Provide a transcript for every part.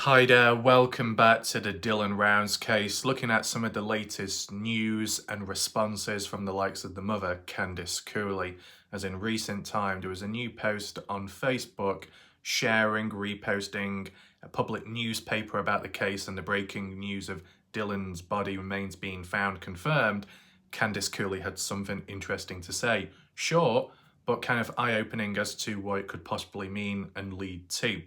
Hi there, welcome back to the Dylan Rounds case, looking at some of the latest news and responses from the likes of the mother, Candice Cooley, as in recent time there was a new post on Facebook sharing, reposting a public newspaper about the case and the breaking news of Dylan's body remains being found confirmed. Candice Cooley had something interesting to say, short, but kind of eye-opening as to what it could possibly mean and lead to.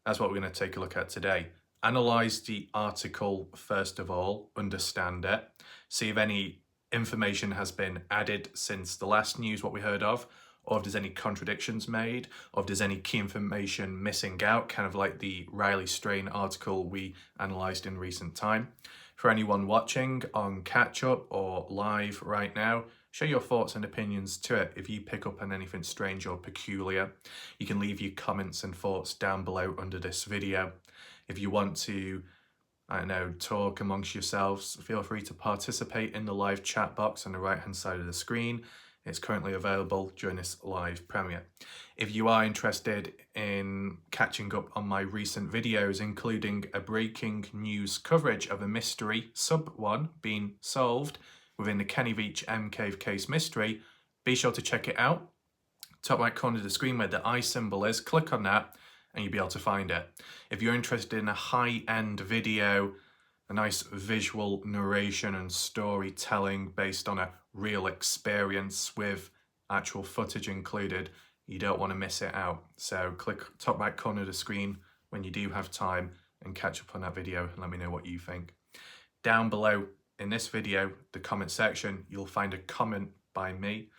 That's what we're going to take a look at today. Analyse the article first of all, understand it, see if any information has been added since the last news, what we heard of, or if there's any contradictions made, or if there's any key information missing out, kind of like the Riley Strain article we analysed in recent time. For anyone watching on catch up or live right now, share your thoughts and opinions to it. If you pick up on anything strange or peculiar, you can leave your comments and thoughts down below under this video. If you want to, talk amongst yourselves, feel free to participate in the live chat box on the right hand side of the screen. It's currently available during this live premiere. If you are interested in catching up on my recent videos, including a breaking news coverage of a mystery sub 1 being solved within the Kenny Veach M Cave case mystery, be sure to check it out. Top right corner of the screen where the eye symbol is, click on that and you'll be able to find it. If you're interested in a high-end video, a nice visual narration and storytelling based on a real experience with actual footage included, you don't want to miss it out. So click top right corner of the screen when you do have time and catch up on that video and let me know what you think. Down below in this video, the comment section, you'll find a comment by me,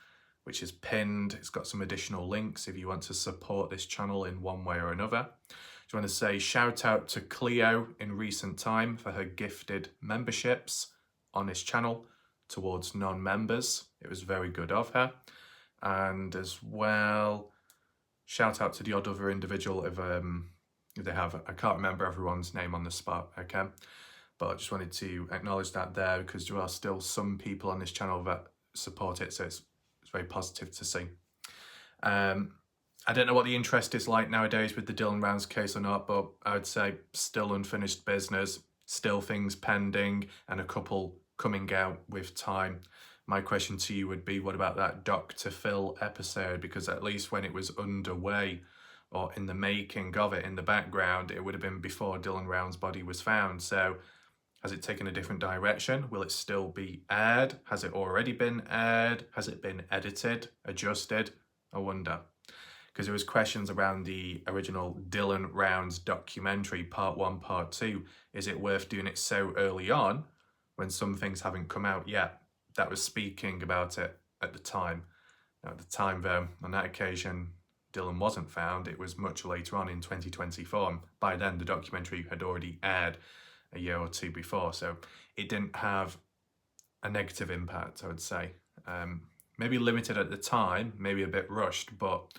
which is pinned. It's got some additional links if you want to support this channel in one way or another. I want to say shout out to Cleo in recent time for her gifted memberships on this channel towards non-members. It was very good of her. And as well, shout out to the odd other individual if they have, I can't remember everyone's name on the spot, okay? But I just wanted to acknowledge that there because there are still some people on this channel that support it, so it's very positive to see. I don't know what the interest is like nowadays with the Dylan Rounds case or not, but I would say still unfinished business, still things pending, and a couple coming out with time. My question to you would be, what about that Dr. Phil episode? Because at least when it was underway or in the making of it in the background, it would have been before Dylan Rounds' body was found. So has it taken a different direction? Will it still be aired? Has it already been aired? Has it been edited, adjusted? I wonder. Because there was questions around the original Dylan Rounds documentary, part 1, part 2. Is it worth doing it so early on when some things haven't come out yet? That was speaking about it at the time. Now, at the time, though, on that occasion, Dylan wasn't found. It was much later on in 2024. And by then, the documentary had already aired a year or two before. So it didn't have a negative impact, I would say. Maybe limited at the time, maybe a bit rushed, but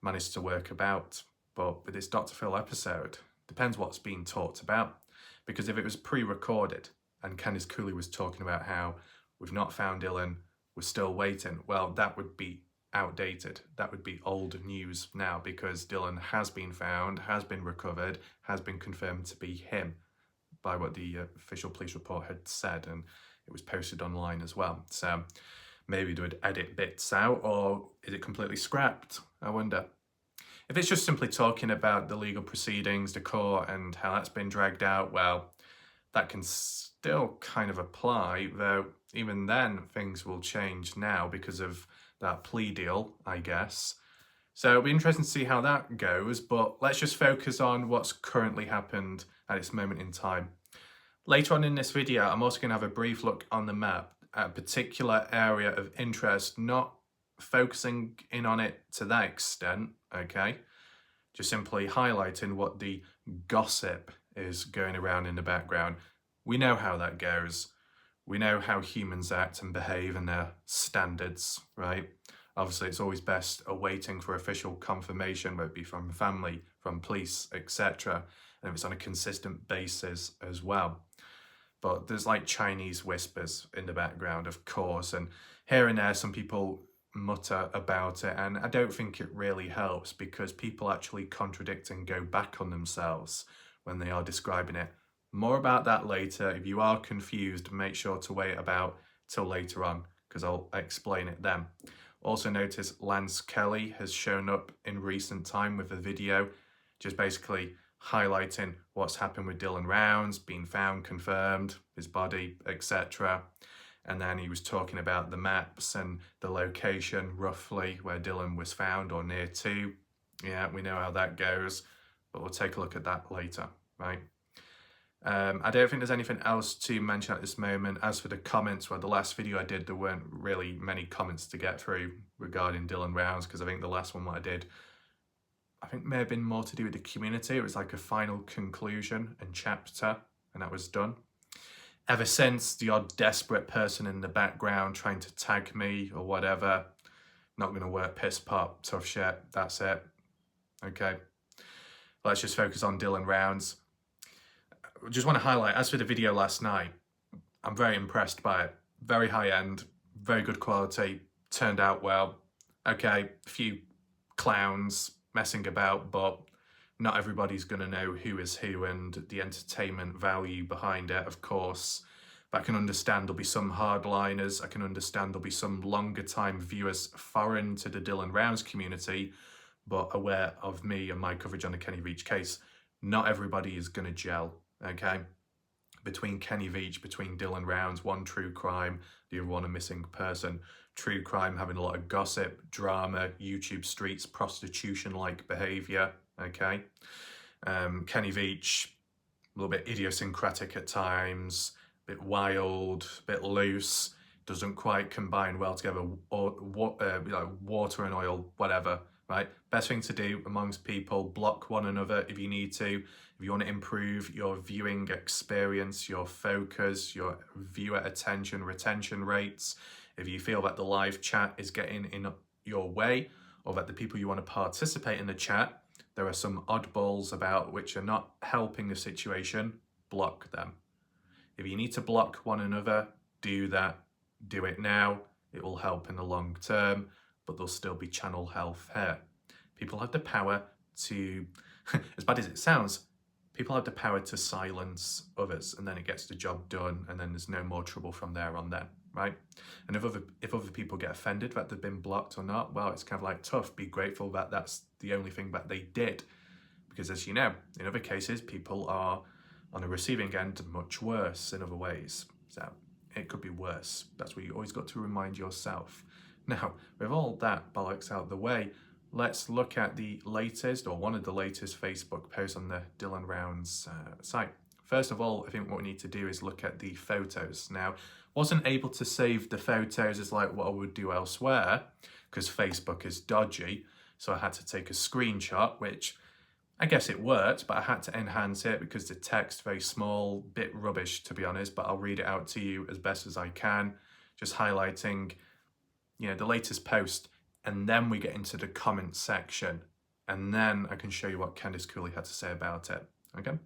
managed to work about. But with this Dr. Phil episode, depends what's being talked about. Because if it was pre-recorded and Candice Cooley was talking about how we've not found Dylan, we're still waiting, well, that would be outdated. That would be old news now because Dylan has been found, has been recovered, has been confirmed to be him by what the official police report had said, and it was posted online as well. So maybe they would edit bits out, or is it completely scrapped? I wonder. If it's just simply talking about the legal proceedings, the court, and how that's been dragged out, well, that can still kind of apply, though even then things will change now because of that plea deal, I guess. So it'll be interesting to see how that goes, but let's just focus on what's currently happened at this moment in time. Later on in this video, I'm also going to have a brief look on the map at a particular area of interest, not focusing in on it to that extent, okay? Just simply highlighting what the gossip is going around in the background. We know how that goes. We know how humans act and behave and their standards, right? Obviously, it's always best awaiting for official confirmation, whether it be from family, from police, etc. And if it's on a consistent basis as well. But there's like Chinese whispers in the background, of course, and here and there some people mutter about it, and I don't think it really helps because people actually contradict and go back on themselves when they are describing it. More about that later. If you are confused, make sure to wait about till later on, because I'll explain it then. Also notice Lance Kelly has shown up in recent time with a video just basically highlighting what's happened with Dylan Rounds, being found, confirmed, his body, etc. And then he was talking about the maps and the location roughly where Dylan was found or near to. Yeah, we know how that goes, but we'll take a look at that later, right? I don't think there's anything else to mention at this moment. As for the comments, well, the last video I did, there weren't really many comments to get through regarding Dylan Rounds, because I think the last one I did, I think may have been more to do with the community. It was like a final conclusion and chapter, and that was done. Ever since, the odd desperate person in the background trying to tag me or whatever, not going to work, piss pop, tough shit, that's it. Okay, let's just focus on Dylan Rounds. I just want to highlight, as for the video last night, I'm very impressed by it. Very high end, very good quality, turned out well. Okay, a few clowns messing about, but not everybody's going to know who is who and the entertainment value behind it, of course. But I can understand there'll be some hardliners. I can understand there'll be some longer time viewers foreign to the Dylan Rounds community, but aware of me and my coverage on the Kenny Veach case. Not everybody is going to gel, okay? Between Kenny Veach, between Dylan Rounds, one true crime, the other one a missing person. True crime having a lot of gossip, drama, YouTube streets, prostitution-like behaviour, okay? Kenny Veach, a little bit idiosyncratic at times, a bit wild, a bit loose, doesn't quite combine well together, or water and oil, whatever, right? Best thing to do amongst people, block one another if you need to. If you want to improve your viewing experience, your focus, your viewer attention, retention rates, if you feel that the live chat is getting in your way, or that the people you want to participate in the chat, there are some oddballs about which are not helping the situation, block them. If you need to block one another, do that. Do it now. It will help in the long term, but there'll still be channel health here. People have the power to, as bad as it sounds, people have the power to silence others, and then it gets the job done, and then there's no more trouble from there on then, right? And if other people get offended that they've been blocked or not, well, it's kind of like tough. Be grateful that that's the only thing that they did. Because as you know, in other cases, people are on the receiving end much worse in other ways. So it could be worse. That's what you always got to remind yourself. Now, with all that bollocks out of the way, let's look at the latest, or one of the latest Facebook posts on the Dylan Rounds site. First of all, I think what we need to do is look at the photos. Now, wasn't able to save the photos as like what I would do elsewhere, because Facebook is dodgy. So I had to take a screenshot, which I guess it worked, but I had to enhance it because the text very small, bit rubbish to be honest, but I'll read it out to you as best as I can, just highlighting, you know, the latest post, and then we get into the comment section, and then I can show you what Candice Cooley had to say about it. Okay,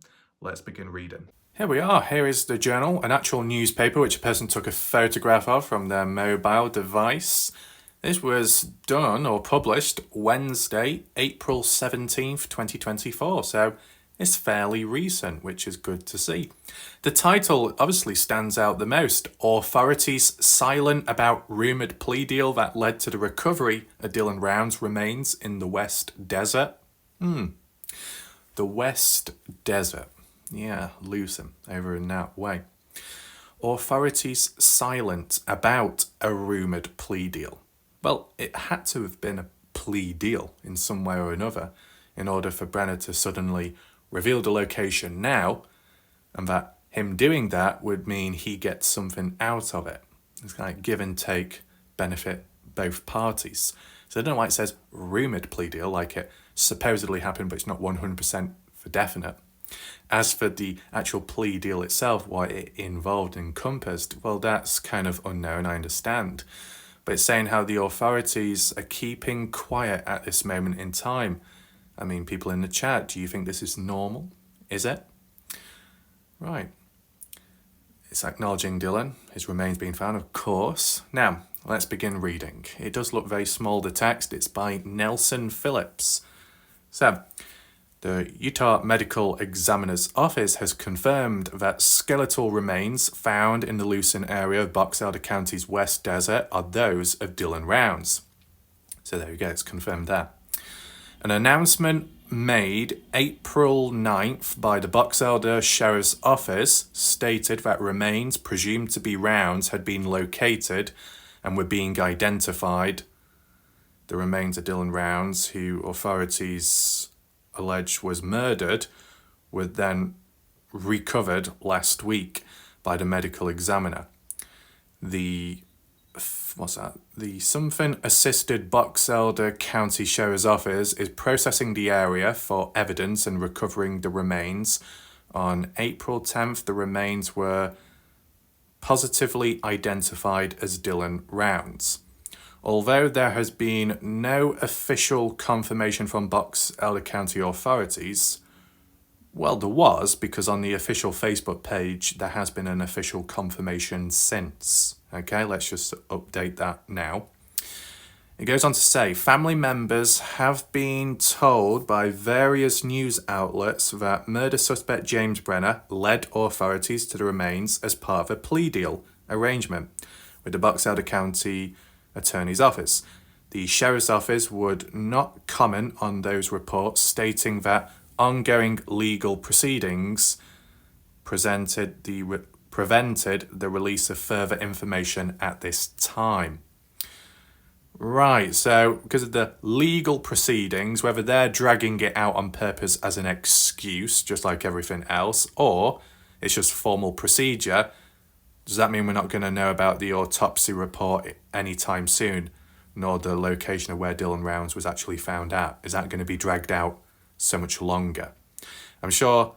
let's begin reading. Here we are. Here is the journal, an actual newspaper which a person took a photograph of from their mobile device. This was done or published Wednesday, April 17th, 2024, so it's fairly recent, which is good to see. The title obviously stands out the most. Authorities silent about rumoured plea deal that led to the recovery of Dylan Rounds remains in the West Desert. The West Desert. Yeah, lose him over in that way. Authorities silent about a rumoured plea deal. Well, it had to have been a plea deal in some way or another in order for Brenner to suddenly reveal the location now, and that him doing that would mean he gets something out of it. It's like give and take, benefit both parties. So I don't know why it says rumoured plea deal, like it supposedly happened, but it's not 100% for definite. As for the actual plea deal itself, what it involved, encompassed, well, that's kind of unknown, I understand. But it's saying how the authorities are keeping quiet at this moment in time. I mean, people in the chat, do you think this is normal? Is it? Right. It's acknowledging Dylan, his remains being found, of course. Now, let's begin reading. It does look very small, the text. It's by Nelson Phillips. So, The Utah Medical Examiner's Office has confirmed that skeletal remains found in the Lucin area of Box Elder County's West Desert are those of Dylan Rounds. So there we go, it's confirmed there. An announcement made April 9th by the Box Elder Sheriff's Office stated that remains presumed to be Rounds had been located and were being identified. The remains of Dylan Rounds, who authorities allege was murdered, were then recovered last week by the medical examiner. The something assisted Box Elder County Sheriff's Office is processing the area for evidence and recovering the remains. On April 10th, the remains were positively identified as Dylan Rounds. Although there has been no official confirmation from Box Elder County authorities, well, there was, because on the official Facebook page, there has been an official confirmation since. Okay, let's just update that now. It goes on to say, family members have been told by various news outlets that murder suspect James Brenner led authorities to the remains as part of a plea deal arrangement with the Box Elder County Attorney's Office. The Sheriff's Office would not comment on those reports, stating that ongoing legal proceedings prevented the release of further information at this time. Right, so because of the legal proceedings, whether they're dragging it out on purpose as an excuse, just like everything else, or it's just formal procedure, does that mean we're not going to know about the autopsy report anytime soon, nor the location of where Dylan Rounds was actually found at? Is that going to be dragged out so much longer? I'm sure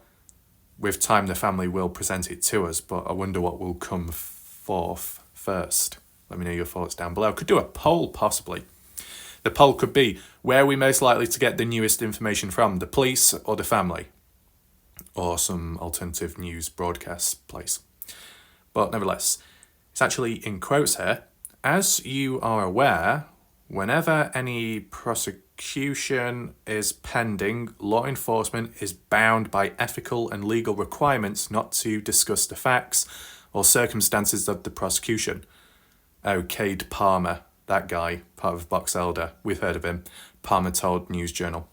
with time the family will present it to us, but I wonder what will come forth first. Let me know your thoughts down below. Could do a poll possibly. The poll could be, where are we most likely to get the newest information from, the police or the family? Or some alternative news broadcast place. But nevertheless, it's actually in quotes here. As you are aware, whenever any prosecution is pending, law enforcement is bound by ethical and legal requirements not to discuss the facts or circumstances of the prosecution. Oh, Cade Palmer, that guy, part of Box Elder, we've heard of him. Palmer told News Journal.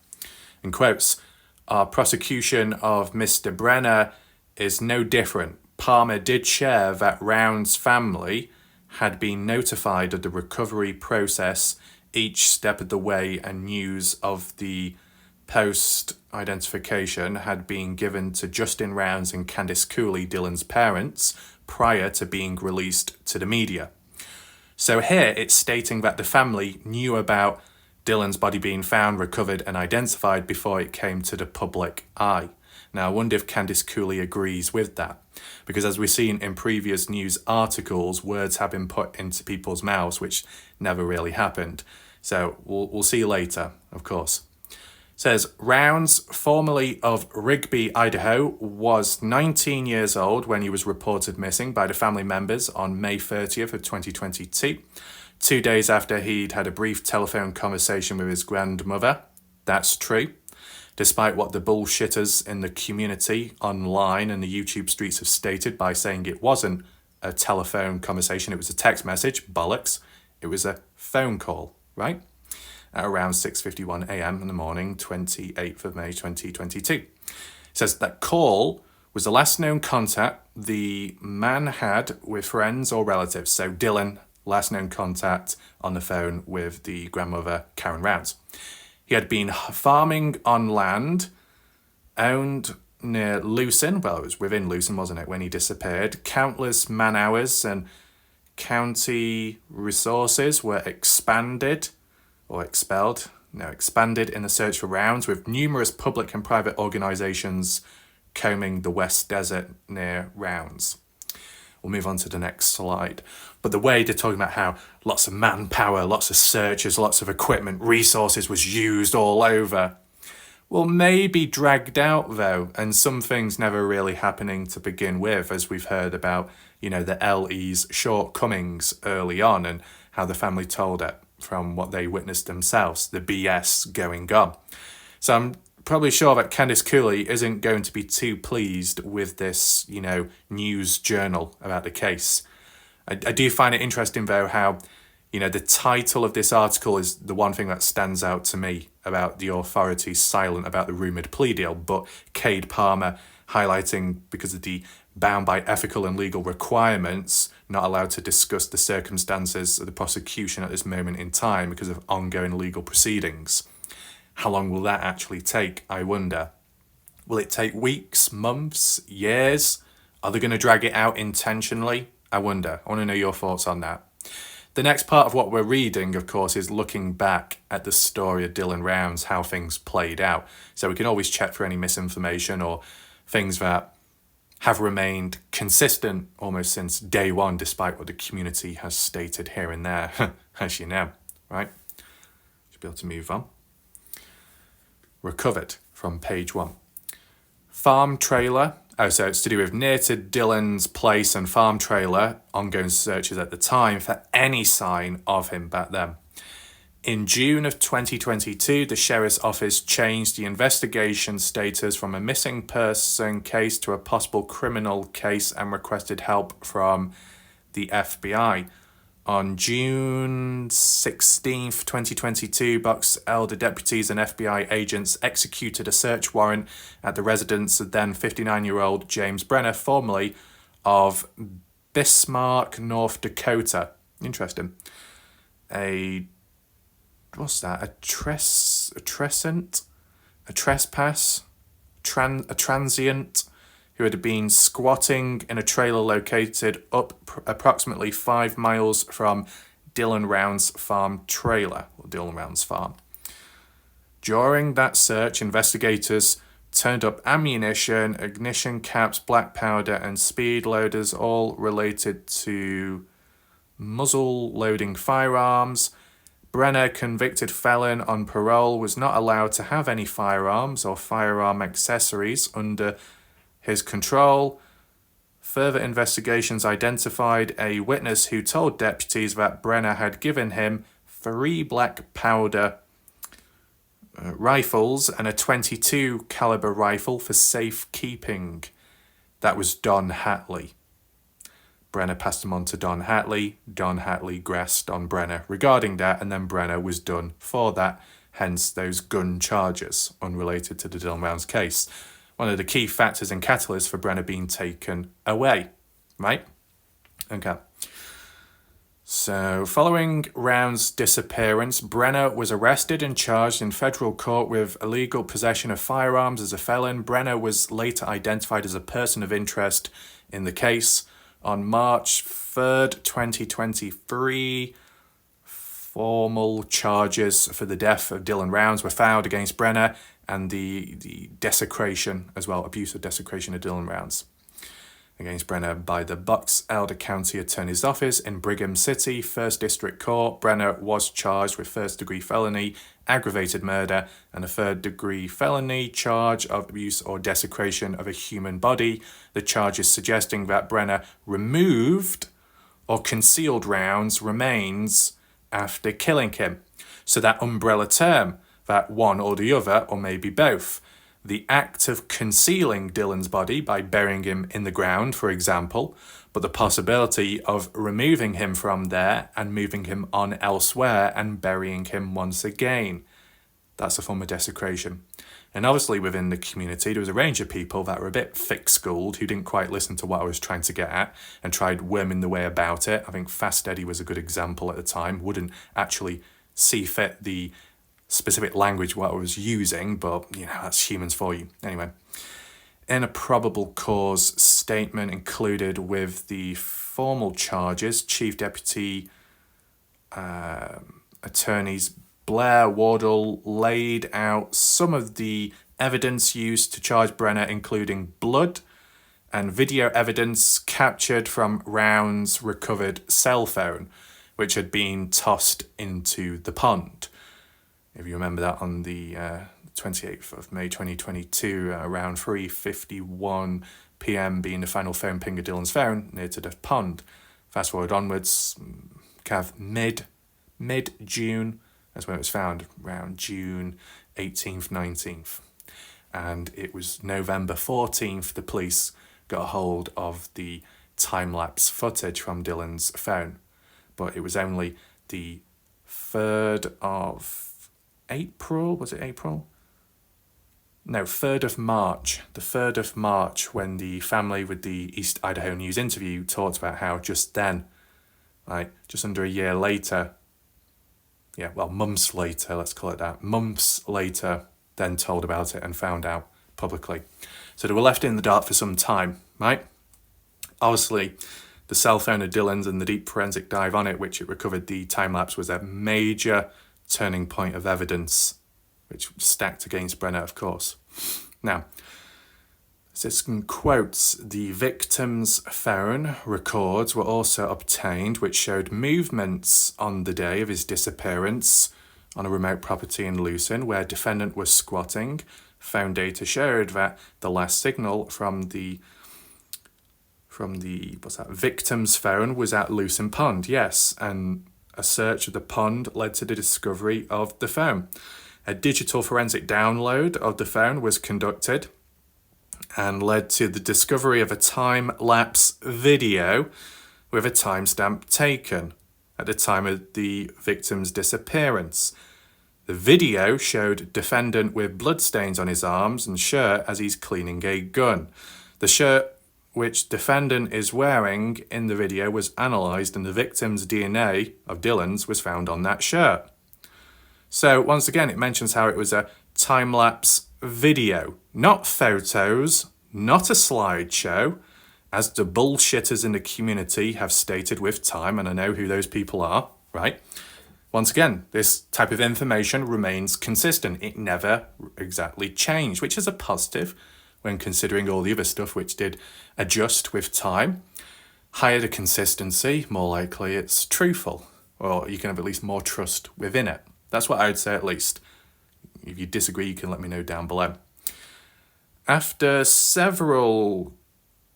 In quotes, our prosecution of Mr. Brenner is no different. Palmer did share that Rounds' family had been notified of the recovery process each step of the way, and news of the post-identification had been given to Justin Rounds and Candice Cooley, Dylan's parents, prior to being released to the media. So here it's stating that the family knew about Dylan's body being found, recovered and identified before it came to the public eye. Now I wonder if Candice Cooley agrees with that, because as we've seen in previous news articles, words have been put into people's mouths which never really happened. So we'll see later, of course. It says, Rounds, formerly of Rigby, Idaho, was 19 years old when he was reported missing by the family members on May 30th of 2022, 2 days after he'd had a brief telephone conversation with his grandmother. That's true. Despite what the bullshitters in the community online and the YouTube streets have stated by saying it wasn't a telephone conversation, it was a text message, bollocks. It was a phone call, right? At around 6:51 a.m. in the morning, 28th of May 2022. It says that call was the last known contact the man had with friends or relatives. So Dylan, last known contact on the phone with the grandmother, Karen Rounds. He had been farming on land owned near Lucin. Well, it was within Lucin, wasn't it, when he disappeared. Countless man hours and county resources were expanded in the search for Rounds, with numerous public and private organisations combing the West Desert near Rounds. We'll move on to the next slide. But the way they're talking about how lots of manpower, lots of searchers, lots of equipment, resources was used all over. Well, maybe dragged out though, and some things never really happening to begin with, as we've heard about, the LE's shortcomings early on and how the family told it from what they witnessed themselves, the BS going on. So I'm probably sure that Candice Cooley isn't going to be too pleased with this, news journal about the case. I do find it interesting, though, how, the title of this article is the one thing that stands out to me about the authorities silent about the rumoured plea deal, but Cade Palmer highlighting because of the bound by ethical and legal requirements, not allowed to discuss the circumstances of the prosecution at this moment in time because of ongoing legal proceedings. How long will that actually take, I wonder? Will it take weeks, months, years? Are they going to drag it out intentionally? I wonder. I want to know your thoughts on that. The next part of what we're reading, of course, is looking back at the story of Dylan Rounds, how things played out. So we can always check for any misinformation or things that have remained consistent almost since day one, despite what the community has stated here and there, as you know, right? Should be able to move on. Recovered from page 1. Farm trailer. So it's to do with near to Dylan's place and farm trailer, ongoing searches at the time for any sign of him back then. In June of 2022, the Sheriff's Office changed the investigation status from a missing person case to a possible criminal case and requested help from the FBI. On June 16th, 2022, Box Elder deputies and FBI agents executed a search warrant at the residence of then 59-year-old James Brenner, formerly of Bismarck, North Dakota. Interesting. A transient who had been squatting in a trailer located up approximately 5 miles from Dylan Rounds' farm trailer, or Dylan Rounds' farm. During that search, investigators turned up ammunition, ignition caps, black powder, and speed loaders, all related to muzzle loading firearms. Brenner, convicted felon on parole, was not allowed to have any firearms or firearm accessories under his control. Further investigations identified a witness who told deputies that Brenner had given him 3 black powder rifles and a .22 caliber rifle for safekeeping. That was Don Hatley. Brenner passed them on to Don Hatley. Don Hatley grassed on Brenner regarding that, and then Brenner was done for that, hence those gun charges unrelated to the Dylan Rounds case. One of the key factors and catalysts for Brenner being taken away, right? Okay. So, following Rounds' disappearance, Brenner was arrested and charged in federal court with illegal possession of firearms as a felon. Brenner was later identified as a person of interest in the case. On March 3rd, 2023, formal charges for the death of Dylan Rounds were filed against Brenner and the desecration as well, abuse of desecration of Dylan Rounds against Brenner by the Box Elder County Attorney's Office in Brigham City, 1st District Court. Brenner was charged with first-degree felony, aggravated murder, and a third-degree felony charge of abuse or desecration of a human body. The charges suggesting that Brenner removed or concealed Rounds' remains after killing him. So that umbrella term, that one or the other, or maybe both. The act of concealing Dylan's body by burying him in the ground, for example, but the possibility of removing him from there and moving him on elsewhere and burying him once again. That's a form of desecration. And obviously within the community, there was a range of people that were a bit thick-skulled who didn't quite listen to what I was trying to get at and tried worming the way about it. I think Fast Eddie was a good example at the time, wouldn't actually see fit the specific language what I was using, but, that's humans for you. Anyway, in a probable cause statement included with the formal charges, Chief Deputy Attorneys Blair Wardle laid out some of the evidence used to charge Brenner, including blood and video evidence captured from Rounds' recovered cell phone, which had been tossed into the pond. If you remember that, on the 28th of May 2022, around 3:51 p.m. being the final phone ping of Dylan's phone near to the pond. Fast forward onwards, mid-June, that's when it was found, around June 18th, 19th. and it was November 14th the police got a hold of the time-lapse footage from Dylan's phone. But it was only the 3rd of April, was it April? No, 3rd of March. The 3rd of March, when the family with the East Idaho News interview talked about how just then, like just under a year later, months later, let's call it that, months later, then told about it and found out publicly. So they were left in the dark for some time, right? Obviously, the cell phone of Dylan's and the deep forensic dive on it, which it recovered the time-lapse, was a major turning point of evidence, which stacked against Brenner, of course. Now, this quotes, the victim's phone records were also obtained, which showed movements on the day of his disappearance on a remote property in Lucin, where defendant was squatting. Phone data showed that the last signal from the victim's phone was at Lucin Pond, yes, and a search of the pond led to the discovery of the phone. A digital forensic download of the phone was conducted and led to the discovery of a time-lapse video with a timestamp taken at the time of the victim's disappearance. The video showed defendant with bloodstains on his arms and shirt as he's cleaning a gun. The shirt which defendant is wearing in the video was analysed, and the victim's DNA of Dylan's was found on that shirt. So once again, it mentions how it was a time-lapse video, not photos, not a slideshow, as the bullshitters in the community have stated with time, and I know who those people are, right? Once again, this type of information remains consistent. It never exactly changed, which is a positive when considering all the other stuff which did adjust with time. Higher the consistency, more likely it's truthful, or you can have at least more trust within it. That's what I would say at least. If you disagree, you can let me know down below. After several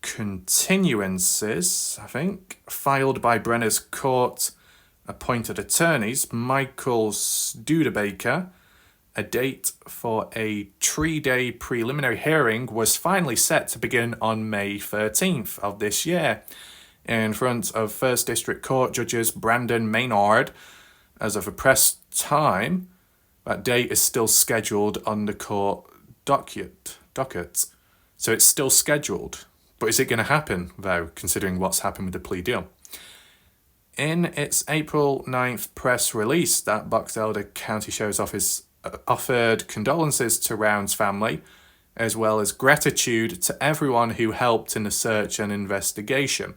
continuances, I think, filed by Brenner's court-appointed attorneys, Michael Studebaker, a date for a 3-day preliminary hearing was finally set to begin on May 13th of this year in front of First District Court Judges Brandon Maynard. As of a press time, that date is still scheduled on the court docket. So it's still scheduled. But is it going to happen, though, considering what's happened with the plea deal? In its April 9th press release, that Box Elder County Sheriff's Office offered condolences to Round's family, as well as gratitude to everyone who helped in the search and investigation.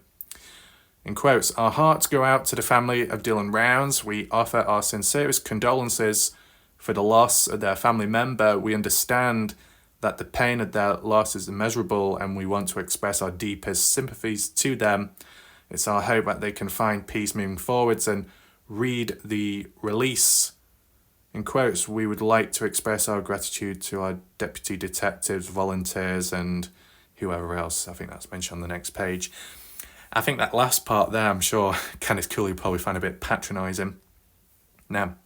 In quotes, "Our hearts go out to the family of Dylan Rounds. We offer our sincerest condolences for the loss of their family member. We understand that the pain of their loss is immeasurable, and we want to express our deepest sympathies to them. It's our hope that they can find peace moving forwards," and read the release. In quotes, "We would like to express our gratitude to our deputy detectives, volunteers, and whoever else." I think that's mentioned on the next page. I think that last part there, I'm sure Candice Cooley probably find a bit patronising. Now,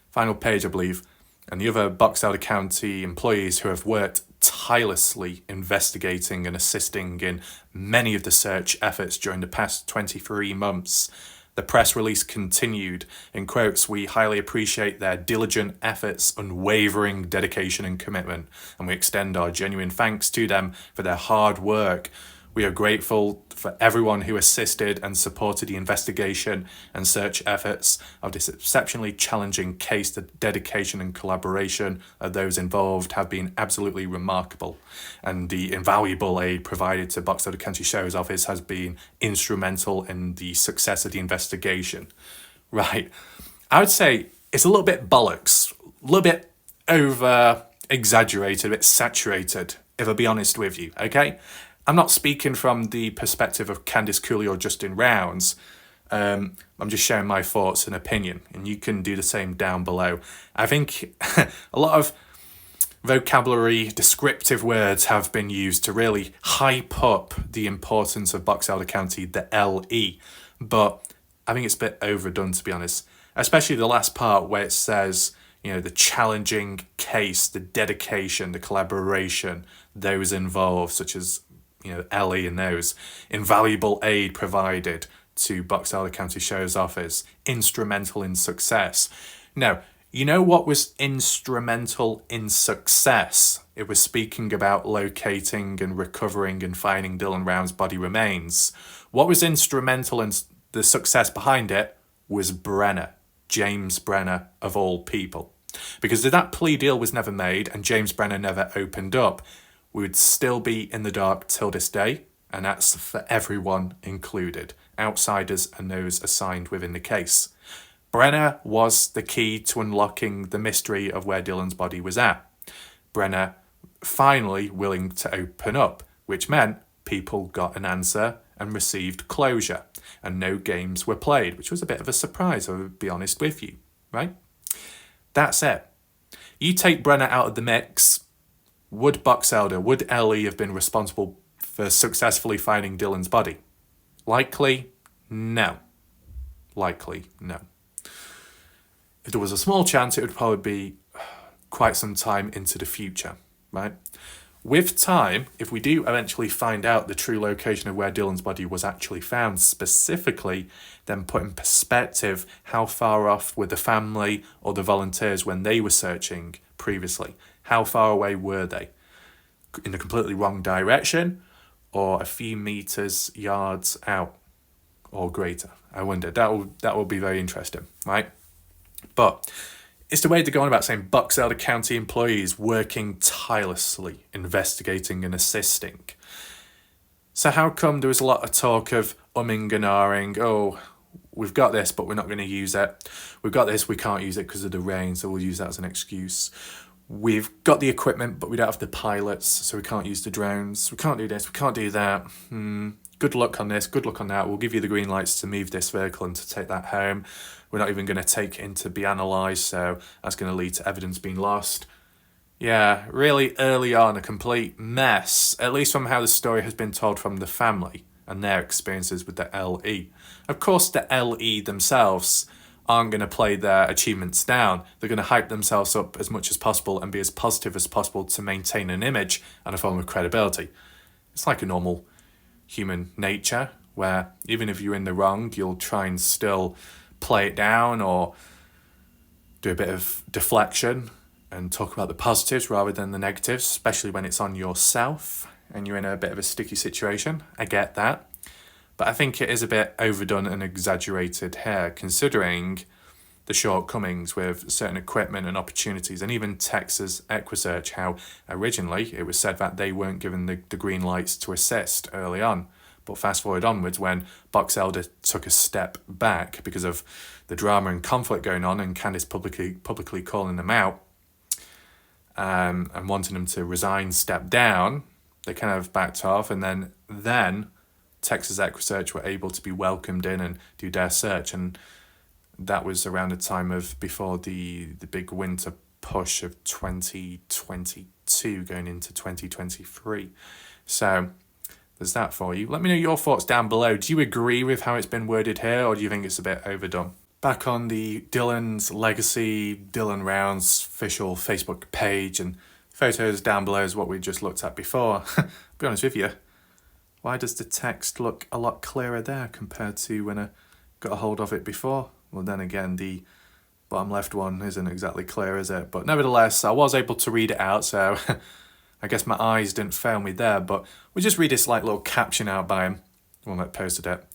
final page, I believe, and the other Box Elder County employees who have worked tirelessly investigating and assisting in many of the search efforts during the past 23 months. The press release continued, in quotes, "We highly appreciate their diligent efforts, unwavering dedication and commitment, and we extend our genuine thanks to them for their hard work. We are grateful for everyone who assisted and supported the investigation and search efforts of this exceptionally challenging case. The dedication and collaboration of those involved have been absolutely remarkable, and the invaluable aid provided to Box Elder County Sheriff's Office has been instrumental in the success of the investigation." Right. I would say it's a little bit bollocks, a little bit over exaggerated, a bit saturated, if I'll be honest with you, okay? I'm not speaking from the perspective of Candice Cooley or Justin Rounds. I'm just sharing my thoughts and opinion, and you can do the same down below. I think a lot of vocabulary, descriptive words have been used to really hype up the importance of Box Elder County, the LE, but I think it's a bit overdone, to be honest. Especially the last part where it says, the challenging case, the dedication, the collaboration, those involved, such as, Ellie and those, invaluable aid provided to Box Elder County Sheriff's Office, instrumental in success. Now, you know what was instrumental in success? It was speaking about locating and recovering and finding Dylan Round's body remains. What was instrumental in the success behind it was Brenner, James Brenner of all people. Because if that plea deal was never made and James Brenner never opened up, we would still be in the dark till this day, and that's for everyone included, outsiders and those assigned within the case. Brenner was the key to unlocking the mystery of where Dylan's body was at. Brenner finally willing to open up, which meant people got an answer and received closure, and no games were played, which was a bit of a surprise, I would be honest with you, right? That's it. You take Brenner out of the mix, would Box Elder, would Ellie have been responsible for successfully finding Dylan's body? Likely, no. Likely, no. If there was a small chance, it would probably be quite some time into the future, right? With time, if we do eventually find out the true location of where Dylan's body was actually found specifically, then put in perspective how far off were the family or the volunteers when they were searching previously. How far away were they? In a completely wrong direction or a few meters, yards out or greater? I wonder. That will be very interesting, right? But it's the way they're going about saying Box Elder County employees working tirelessly, investigating and assisting. So how come there was a lot of talk of umming and ahhing? Oh, we've got this, but we're not going to use it. We've got this, we can't use it because of the rain, so we'll use that as an excuse. We've got the equipment, but we don't have the pilots, so we can't use the drones. We can't do this, we can't do that. Good luck on this, good luck on that. We'll give you the green lights to move this vehicle and to take that home. We're not even going to take it in to be analysed, so that's going to lead to evidence being lost. Yeah, really early on, a complete mess, at least from how the story has been told from the family and their experiences with the LE. Of course, the LE themselves aren't going to play their achievements down. They're going to hype themselves up as much as possible and be as positive as possible to maintain an image and a form of credibility. It's like a normal human nature, where even if you're in the wrong, you'll try and still play it down or do a bit of deflection and talk about the positives rather than the negatives, especially when it's on yourself and you're in a bit of a sticky situation. I get that. But I think it is a bit overdone and exaggerated here, considering the shortcomings with certain equipment and opportunities, and even Texas Equisearch, how originally it was said that they weren't given the green lights to assist early on. But fast forward onwards, when Box Elder took a step back because of the drama and conflict going on, and Candice publicly calling them out and wanting them to resign, step down, they kind of backed off, and then Texas Equisearch were able to be welcomed in and do their search, and that was around the time of before the big winter push of 2022 going into 2023. So there's that for you. Let me know your thoughts down below. Do you agree with how it's been worded here, or do you think it's a bit overdone? Back on the Dylan's Legacy, Dylan Round's official Facebook page, and photos down below is what we just looked at before. I'll be honest with you, why does the text look a lot clearer there compared to when I got a hold of it before? Well, then again, the bottom left one isn't exactly clear, is it? But nevertheless, I was able to read it out, so I guess my eyes didn't fail me there. But we'll just read this like little caption out by him, the one that posted it,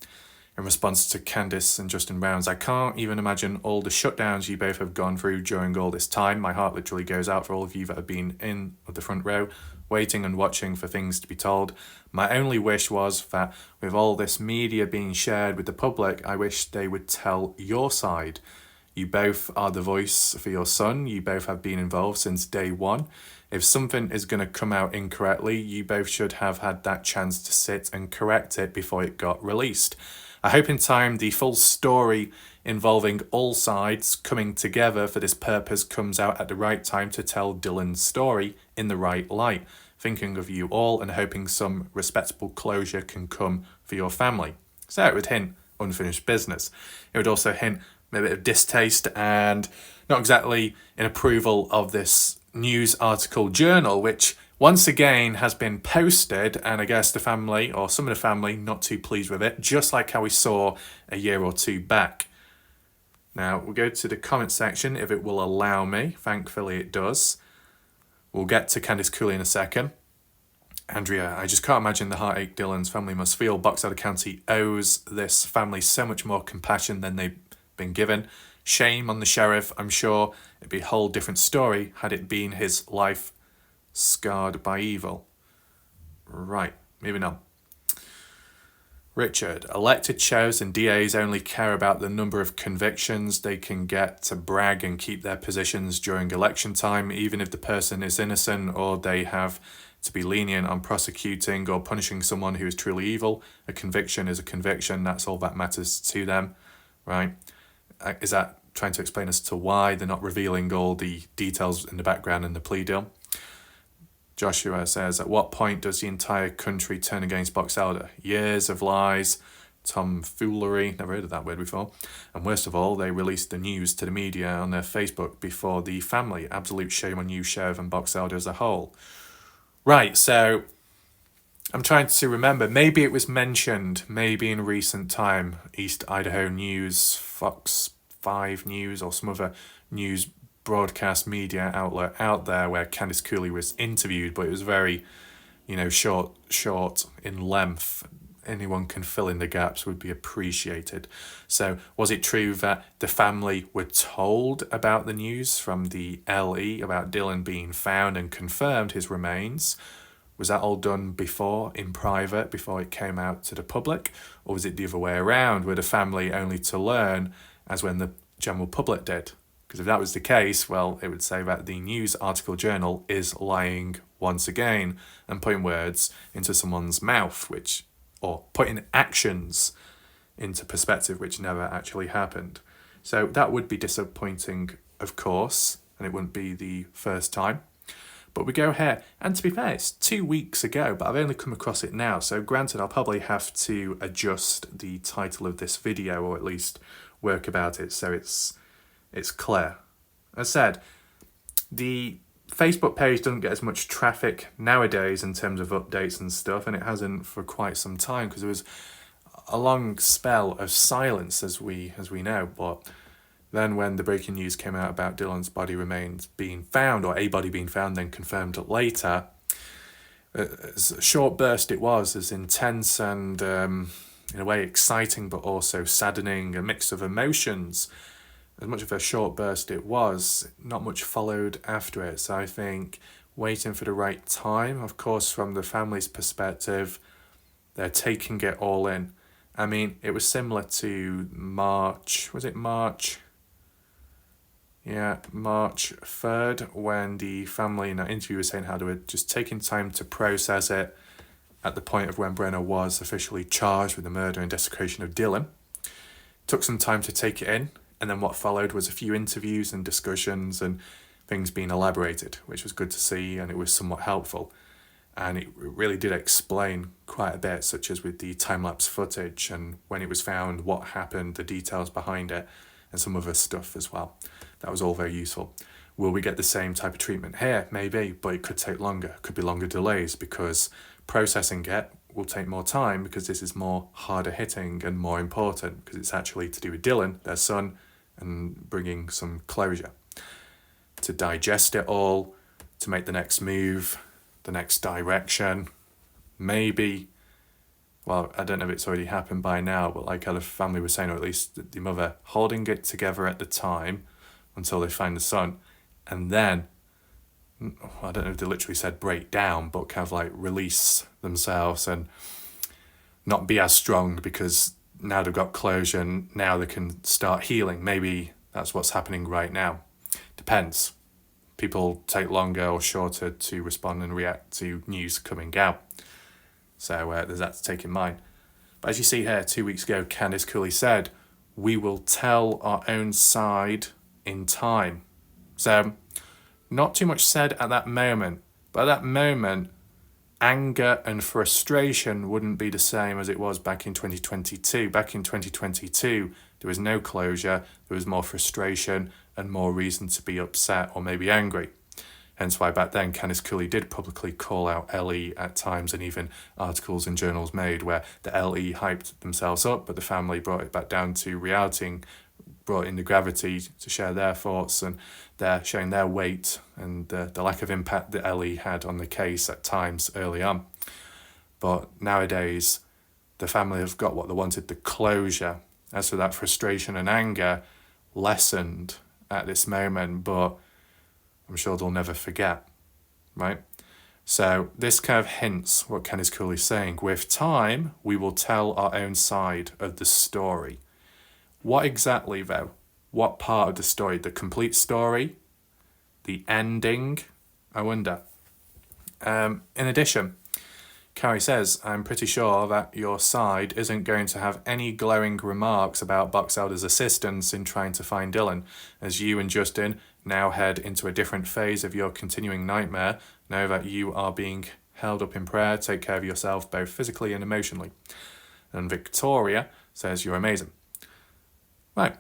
in response to Candice and Justin Rounds. I can't even imagine all the shutdowns you both have gone through during all this time. My heart literally goes out for all of you that have been in the front row, waiting and watching for things to be told. My only wish was that with all this media being shared with the public, I wish they would tell your side. You both are the voice for your son. You both have been involved since day one. If something is going to come out incorrectly, you both should have had that chance to sit and correct it before it got released. I hope in time the full story involving all sides coming together for this purpose comes out at the right time to tell Dylan's story in the right light. Thinking of you all and hoping some respectable closure can come for your family. So it would hint unfinished business. It would also hint a bit of distaste and not exactly in approval of this news article journal, which once again has been posted, and I guess the family, or some of the family, not too pleased with it, just like how we saw a year or two back. Now, we'll go to the comment section if it will allow me. Thankfully it does. We'll get to Candice Cooley in a second. Andrea, I just can't imagine the heartache Dylan's family must feel. Box Elder County owes this family so much more compassion than they've been given. Shame on the sheriff. I'm sure it'd be a whole different story had it been his life scarred by evil. Right, moving on. Richard, elected sheriffs and DAs only care about the number of convictions they can get to brag and keep their positions during election time, even if the person is innocent or they have to be lenient on prosecuting or punishing someone who is truly evil. A conviction is a conviction. That's all that matters to them, right? Is that trying to explain as to why they're not revealing all the details in the background in the plea deal? Joshua says, at what point does the entire country turn against Box Elder? Years of lies, tomfoolery, never heard of that word before. And worst of all, they released the news to the media on their Facebook before the family. Absolute shame on you, Sheriff, and Box Elder as a whole. Right, so I'm trying to remember. Maybe it was mentioned, maybe in recent time, East Idaho News, Fox 5 News, or some other news broadcast media outlet out there where Candice Cooley was interviewed, but it was very, short in length. Anyone can fill in the gaps would be appreciated. So was it true that the family were told about the news from the LE about Dylan being found and confirmed his remains? Was that all done before, in private, before it came out to the public? Or was it the other way around, were the family only to learn as when the general public did? Because if that was the case, well, it would say that the news article journal is lying once again and putting words into someone's mouth, or putting actions into perspective, which never actually happened. So that would be disappointing, of course, and it wouldn't be the first time. But we go here, and to be fair, it's 2 weeks ago, but I've only come across it now. So granted, I'll probably have to adjust the title of this video, or at least work about it so it's clear. As said, the Facebook page doesn't get as much traffic nowadays in terms of updates and stuff, and it hasn't for quite some time because there was a long spell of silence, as we know. But then when the breaking news came out about Dylan's body remains being found, or a body being found, then confirmed later, as a short burst it was, as intense and in a way exciting, but also saddening, a mix of emotions. As much of a short burst it was, not much followed after it. So I think waiting for the right time, of course, from the family's perspective, they're taking it all in. I mean, it was similar to March, was it March? Yeah, March 3rd, when the family in that interview was saying how they were just taking time to process it at the point of when Brenner was officially charged with the murder and desecration of Dylan. Took some time to take it in. And then what followed was a few interviews and discussions and things being elaborated, which was good to see, and it was somewhat helpful. And it really did explain quite a bit, such as with the time-lapse footage and when it was found, what happened, the details behind it, and some other stuff as well. That was all very useful. Will we get the same type of treatment here? Maybe, but it could take longer. Could be longer delays because processing it will take more time because this is more harder hitting and more important because it's actually to do with Dylan, their son, and bringing some closure. To digest it all, to make the next move, the next direction, maybe, well, I don't know if it's already happened by now, but like how the family was saying, or at least the mother, holding it together at the time until they find the son, and then, I don't know if they literally said break down, but kind of like release themselves and not be as strong because now they've got closure and now they can start healing. Maybe that's what's happening right now. Depends. People take longer or shorter to respond and react to news coming out. So there's that to take in mind. But as you see here, 2 weeks ago, Candice Cooley said, we will tell our own side in time. So not too much said at that moment. But at that moment, anger and frustration wouldn't be the same as it was back in 2022. Back in 2022, there was no closure, there was more frustration and more reason to be upset or maybe angry. Hence why back then Candice Cooley did publicly call out LE at times, and even articles and journals made where the LE hyped themselves up, but the family brought it back down to reality and brought in the gravity to share their thoughts and their showing their weight and the lack of impact that LE had on the case at times early on. But nowadays, the family have got what they wanted, the closure. As for that frustration and anger, lessened at this moment, but I'm sure they'll never forget, right? So this kind of hints what Candice Cooley's saying. With time, we will tell our own side of the story. What exactly, though? What part of the story? The complete story? The ending? I wonder. In addition, Carrie says, I'm pretty sure that your side isn't going to have any glowing remarks about Box Elder's assistance in trying to find Dylan, as you and Justin now head into a different phase of your continuing nightmare. Know that you are being held up in prayer. Take care of yourself, both physically and emotionally. And Victoria says, you're amazing. Right.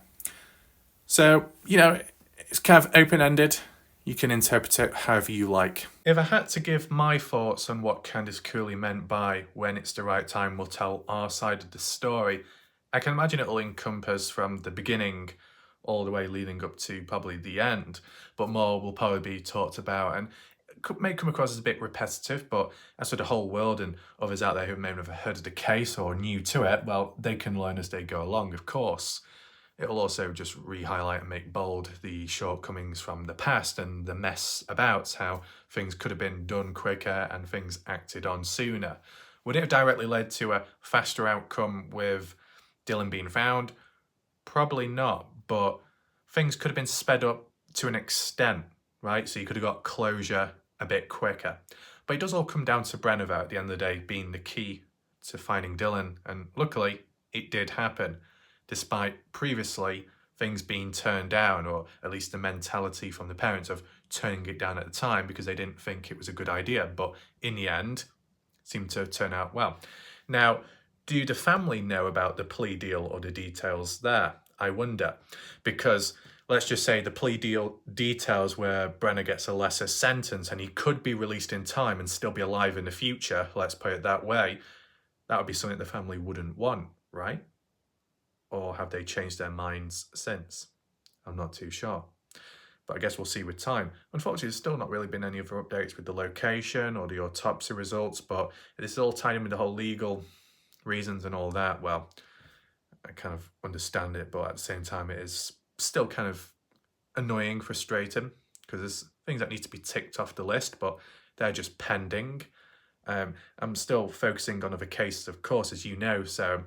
So, it's kind of open-ended. You can interpret it however you like. If I had to give my thoughts on what Candice Cooley meant by when it's the right time, we'll tell our side of the story, I can imagine it'll encompass from the beginning all the way leading up to probably the end, but more will probably be talked about and may come across as a bit repetitive, but as for the whole world and others out there who may have never heard of the case or new to it, well, they can learn as they go along, of course. It'll also just re-highlight and make bold the shortcomings from the past and the mess about how things could have been done quicker and things acted on sooner. Would it have directly led to a faster outcome with Dylan being found? Probably not, but things could have been sped up to an extent, right? So you could have got closure a bit quicker. But it does all come down to Brenner, at the end of the day, being the key to finding Dylan, and luckily it did happen. Despite previously things being turned down, or at least the mentality from the parents of turning it down at the time because they didn't think it was a good idea. But in the end, it seemed to turn out well. Now, do the family know about the plea deal or the details there? I wonder. Because let's just say the plea deal details where Brenner gets a lesser sentence and he could be released in time and still be alive in the future, let's put it that way, that would be something the family wouldn't want, right? Or have they changed their minds since? I'm not too sure. But I guess we'll see with time. Unfortunately, there's still not really been any other updates with the location or the autopsy results, but it is all tied in with the whole legal reasons and all that. Well, I kind of understand it, but at the same time, it is still kind of annoying, frustrating, because there's things that need to be ticked off the list, but they're just pending. I'm still focusing on other cases, of course, as you know, so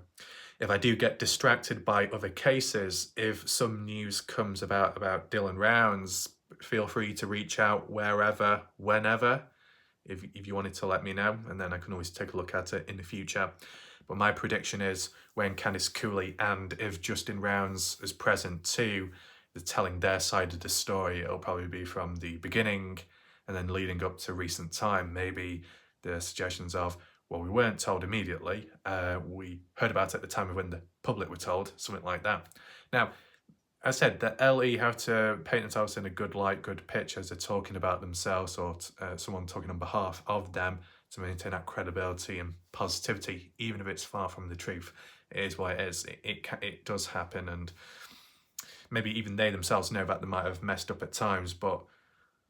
if I do get distracted by other cases, if some news comes about Dylan Rounds, feel free to reach out wherever, whenever, if you wanted to let me know, and then I can always take a look at it in the future. But my prediction is when Candice Cooley and if Justin Rounds is present too, they're telling their side of the story, it'll probably be from the beginning and then leading up to recent time. Maybe the suggestions of, well, we weren't told immediately. We heard about it at the time of when the public were told, something like that. Now, as I said, the LE have to paint themselves in a good light, good pitch as they're talking about themselves or someone talking on behalf of them to maintain that credibility and positivity, even if it's far from the truth. It is what it is. It does happen, and maybe even they themselves know that they might have messed up at times, but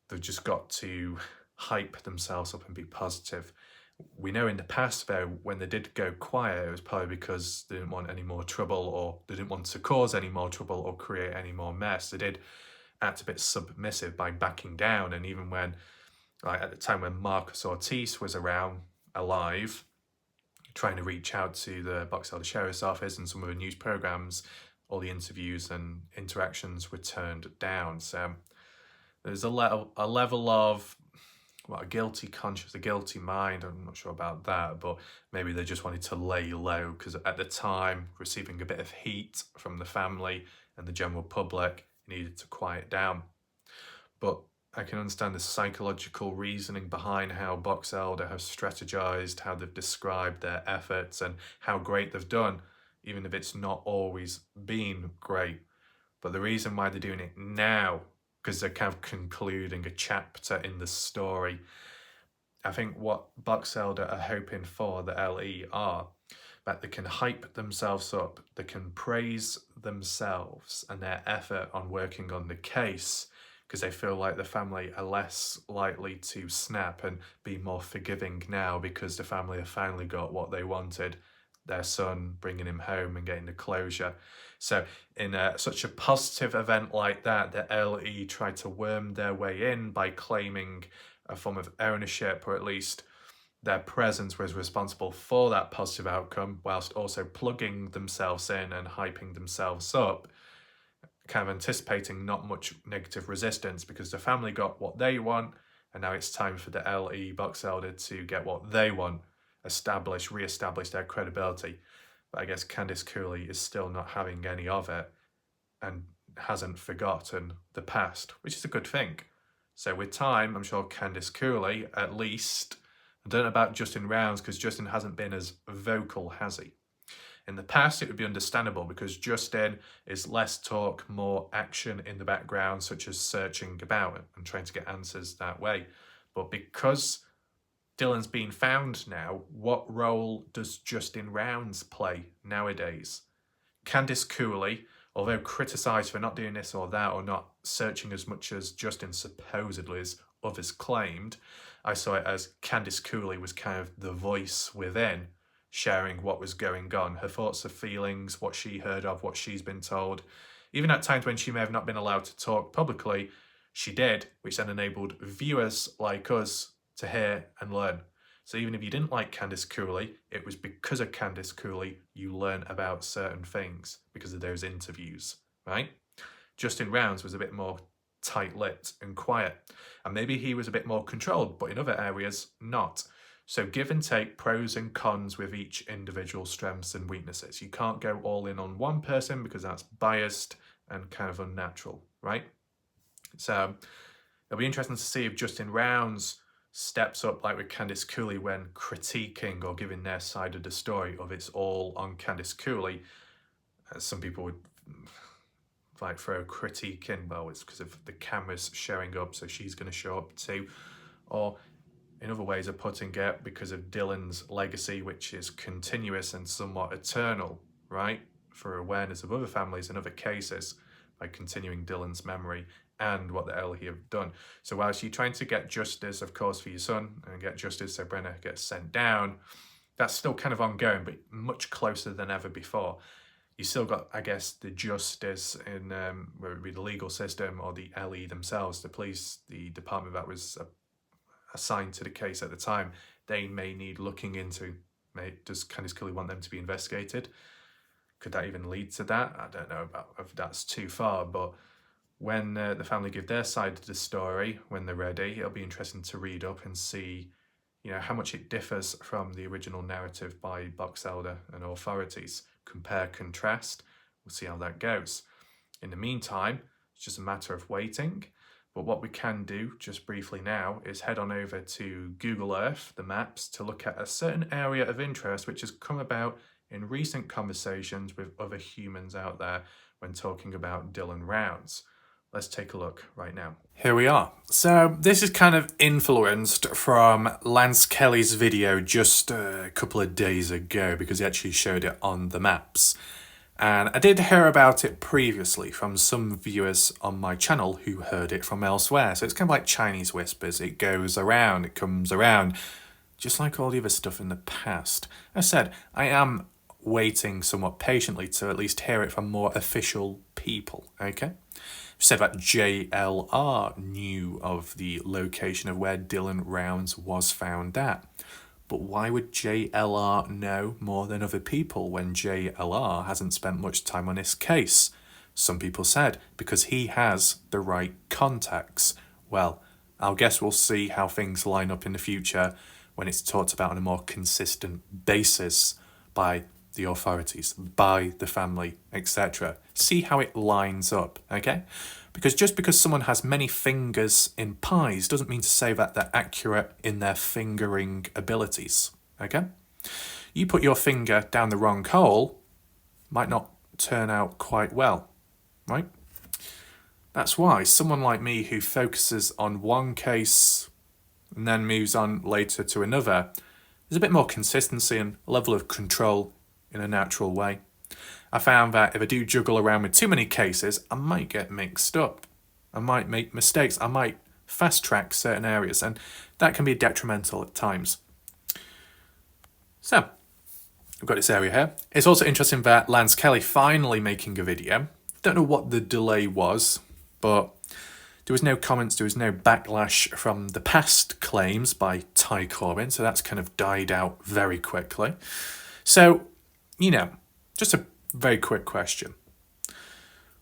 they've just got to hype themselves up and be positive. We know in the past, though, when they did go quiet, it was probably because they didn't want any more trouble, or they didn't want to cause any more trouble or create any more mess. They did act a bit submissive by backing down, and even when, like at the time when Marcus Ortiz was around, alive, trying to reach out to the Box Elder Sheriff's Office and some of the news programs, all the interviews and interactions were turned down. So there's a level of a guilty conscience, a guilty mind. I'm not sure about that, but maybe they just wanted to lay low because at the time, receiving a bit of heat from the family and the general public, needed to quiet down. But I can understand the psychological reasoning behind how Box Elder have strategized, how they've described their efforts and how great they've done, even if it's not always been great. But the reason why they're doing it now, because they're kind of concluding a chapter in the story. I think what Box Elder are hoping for, the LE, are that they can hype themselves up, they can praise themselves and their effort on working on the case, because they feel like the family are less likely to snap and be more forgiving now because the family have finally got what they wanted, their son, bringing him home and getting the closure. So in such a positive event like that, the LE tried to worm their way in by claiming a form of ownership, or at least their presence was responsible for that positive outcome, whilst also plugging themselves in and hyping themselves up, kind of anticipating not much negative resistance because the family got what they want, and now it's time for the LE Box Elder to get what they want, re-establish their credibility. But I guess Candice Cooley is still not having any of it and hasn't forgotten the past, which is a good thing. So with time, I'm sure Candice Cooley, at least, I don't know about Justin Rounds, because Justin hasn't been as vocal, has he? In the past, it would be understandable because Justin is less talk, more action in the background, such as searching about and trying to get answers that way. But because Dylan's been found now, what role does Justin Rounds play nowadays? Candice Cooley, although criticised for not doing this or that or not searching as much as Justin supposedly as others claimed, I saw it as Candice Cooley was kind of the voice within, sharing what was going on, her thoughts, her feelings, what she heard of, what she's been told. Even at times when she may have not been allowed to talk publicly, she did, which then enabled viewers like us to hear and learn. So even if you didn't like Candice Cooley, it was because of Candice Cooley you learn about certain things because of those interviews, right? Justin Rounds was a bit more tight-lipped and quiet, and maybe he was a bit more controlled, but in other areas, not. So give and take, pros and cons with each individual strengths and weaknesses. You can't go all in on one person because that's biased and kind of unnatural, right? So it'll be interesting to see if Justin Rounds steps up like with Candice Cooley when critiquing or giving their side of the story, of it's all on Candice Cooley. Some people would like throw critique in, well, it's because of the cameras showing up, so she's going to show up too. Or in other ways of putting it, because of Dylan's legacy, which is continuous and somewhat eternal, right? For awareness of other families and other cases by continuing Dylan's memory and what the LE have done. So whilst you're trying to get justice, of course, for your son and get justice so Brenna gets sent down, that's still kind of ongoing, but much closer than ever before. You still got, I guess, the justice in whether it be the legal system or the LE themselves, the police, the department that was assigned to the case at the time. They may need looking into. Does Candice Cooley want them to be investigated? Could that even lead to that? I don't know about if that's too far, but when the family give their side of the story, when they're ready, it'll be interesting to read up and see, how much it differs from the original narrative by Box Elder and authorities. Compare, contrast. We'll see how that goes. In the meantime, it's just a matter of waiting. But what we can do, just briefly now, is head on over to Google Earth, the maps, to look at a certain area of interest which has come about in recent conversations with other humans out there when talking about Dylan Rounds. Let's take a look right now. Here we are. So this is kind of influenced from Lance Kelly's video just a couple of days ago because he actually showed it on the maps. And I did hear about it previously from some viewers on my channel who heard it from elsewhere. So it's kind of like Chinese whispers. It goes around, it comes around, just like all the other stuff in the past. As I said, I am waiting somewhat patiently to at least hear it from more official people, okay? Said that JLR knew of the location of where Dylan Rounds was found at. But why would JLR know more than other people when JLR hasn't spent much time on this case? Some people said because he has the right contacts. Well, I guess we'll see how things line up in the future when it's talked about on a more consistent basis by the authorities, by the family, etc. See how it lines up, okay? Because just because someone has many fingers in pies doesn't mean to say that they're accurate in their fingering abilities, okay? You put your finger down the wrong hole, might not turn out quite well, right? That's why someone like me who focuses on one case and then moves on later to another, there's a bit more consistency and a level of control in a natural way. I found that if I do juggle around with too many cases, I might get mixed up. I might make mistakes. I might fast track certain areas, and that can be detrimental at times. So, I've got this area here. It's also interesting that Lance Kelly finally making a video. Don't know what the delay was, but there was no comments, there was no backlash from the past claims by Ty Corbyn, so that's kind of died out very quickly. So, just a very quick question.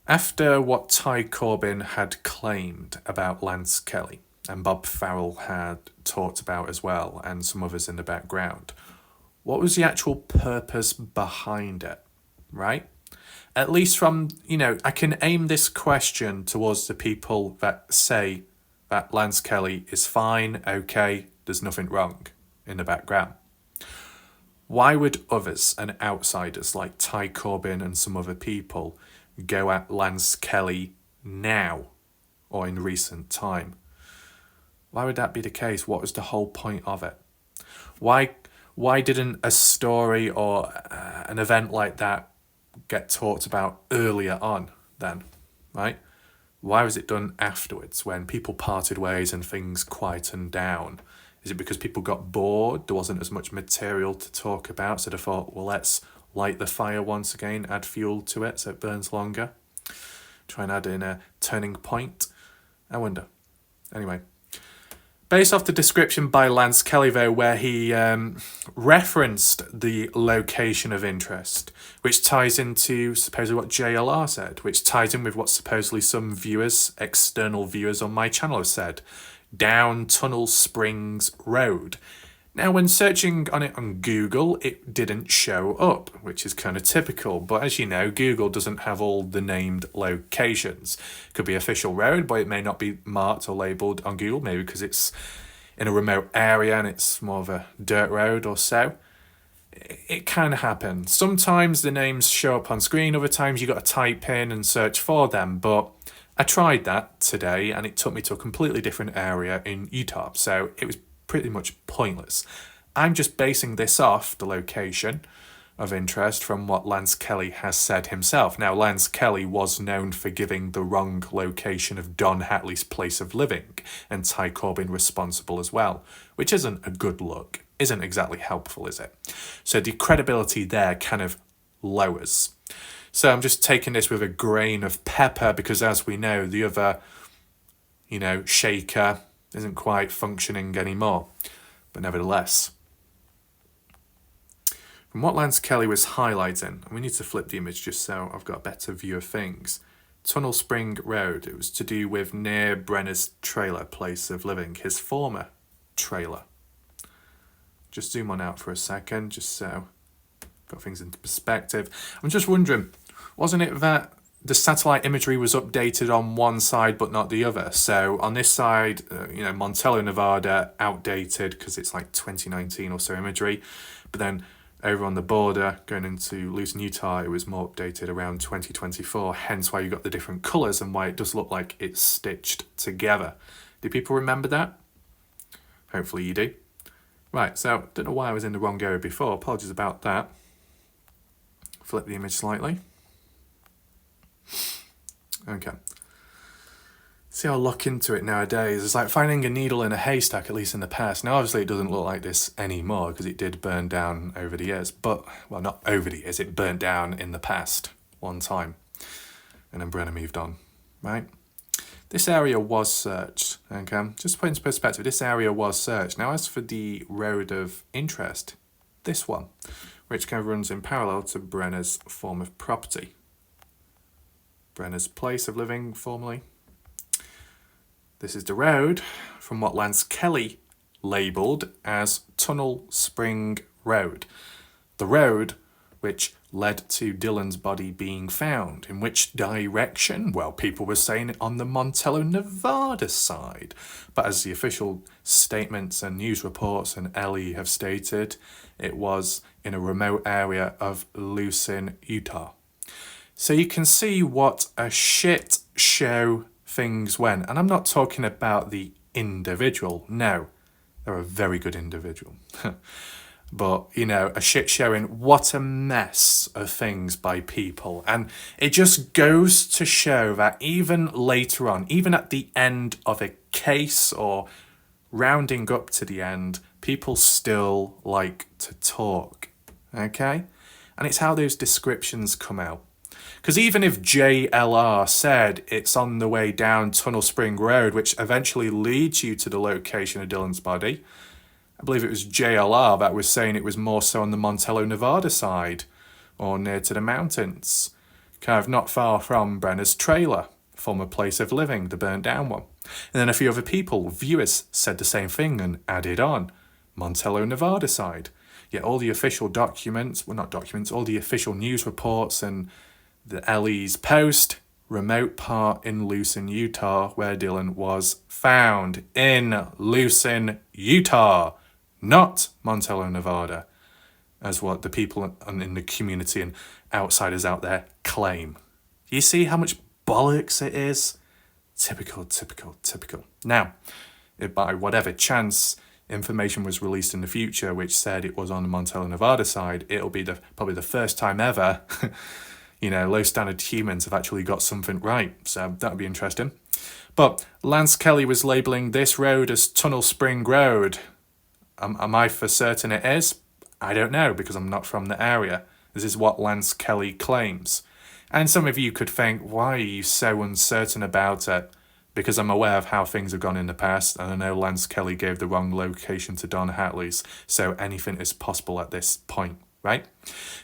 After what Ty Corbyn had claimed about Lance Kelly, and Bob Farrell had talked about as well, and some others in the background, what was the actual purpose behind it, right? At least from, I can aim this question towards the people that say that Lance Kelly is fine, okay, there's nothing wrong in the background. Why would others and outsiders like Ty Corbyn and some other people go at Lance Kelly now or in recent time? Why would that be the case? What was the whole point of it? Why didn't a story or an event like that get talked about earlier on then, right? Why was it done afterwards when people parted ways and things quietened down? Is it because people got bored? There wasn't as much material to talk about, so they thought, well, let's light the fire once again, add fuel to it so it burns longer. Try and add in a turning point. I wonder. Anyway, based off the description by Lance Kelly, though, where he referenced the location of interest, which ties into supposedly what JLR said, which ties in with what supposedly some viewers, external viewers on my channel have said, down Tunnel Springs Road. Now, when searching on it on Google, it didn't show up, which is kind of typical. But as you know, Google doesn't have all the named locations. It could be official road, but it may not be marked or labelled on Google, maybe because it's in a remote area and it's more of a dirt road or so. It kind of happens. Sometimes the names show up on screen, other times you got to type in and search for them. But I tried that today and it took me to a completely different area in Utah. So it was pretty much pointless. I'm just basing this off the location of interest from what Lance Kelly has said himself. Now, Lance Kelly was known for giving the wrong location of Don Hatley's place of living and Ty Corbyn responsible as well, which isn't a good look, isn't exactly helpful, is it? So the credibility there kind of lowers. So I'm just taking this with a grain of pepper because, as we know, the other, shaker isn't quite functioning anymore. But nevertheless, from what Lance Kelly was highlighting, and we need to flip the image just so I've got a better view of things. Tunnel Spring Road, it was to do with near Brenner's trailer, place of living, his former trailer. Just zoom on out for a second, just so I've got things into perspective. I'm just wondering, wasn't it that the satellite imagery was updated on one side but not the other? So on this side, Montello, Nevada, outdated because it's like 2019 or so imagery. But then over on the border, going into Luton, Utah, it was more updated around 2024, hence why you got the different colours and why it does look like it's stitched together. Do people remember that? Hopefully you do. Right, so don't know why I was in the wrong area before. Apologies about that. Flip the image slightly. Okay. See, I'll look into it nowadays. It's like finding a needle in a haystack, at least in the past. Now, obviously, it doesn't look like this anymore because it did burn down over the years. But, well, not over the years. It burnt down in the past one time. And then Brenner moved on, right? This area was searched, okay? Just to put into perspective, this area was searched. Now, as for the road of interest, this one, which kind of runs in parallel to Brenner's form of property. Brenner's place of living, formerly. This is the road from what Lance Kelly labelled as Tunnel Spring Road. The road which led to Dylan's body being found. In which direction? Well, people were saying it on the Montello, Nevada side. But as the official statements and news reports and Ellie have stated, it was in a remote area of Lucin, Utah. So you can see what a shit show things went. And I'm not talking about the individual. No, they're a very good individual. But, you know, a shit showing, what a mess of things by people. And it just goes to show that even later on, even at the end of a case or rounding up to the end, people still like to talk, okay? And it's how those descriptions come out. Because even if JLR said it's on the way down Tunnel Spring Road, which eventually leads you to the location of Dylan's body, I believe it was JLR that was saying it was more so on the Montello, Nevada side, or near to the mountains, kind of not far from Brenner's trailer, former place of living, the burnt down one. And then a few other people, viewers, said the same thing and added on, Montello, Nevada side. Yet all the official documents, well not documents, all the official news reports and the Ellie's post, remote part in Lucin, Utah, where Dylan was found. In Lucin, Utah. Not Montello, Nevada, as what the people in the community and outsiders out there claim. You see how much bollocks it is? Typical, typical, typical. Now, if by whatever chance information was released in the future which said it was on the Montello, Nevada side, it'll be probably the first time ever, you know, low standard humans have actually got something right. So that would be interesting. But Lance Kelly was labelling this road as Tunnel Spring Road. Am I for certain it is? I don't know, because I'm not from the area. This is what Lance Kelly claims. And some of you could think, why are you so uncertain about it? Because I'm aware of how things have gone in the past, and I know Lance Kelly gave the wrong location to Don Hatley's, so anything is possible at this point, right?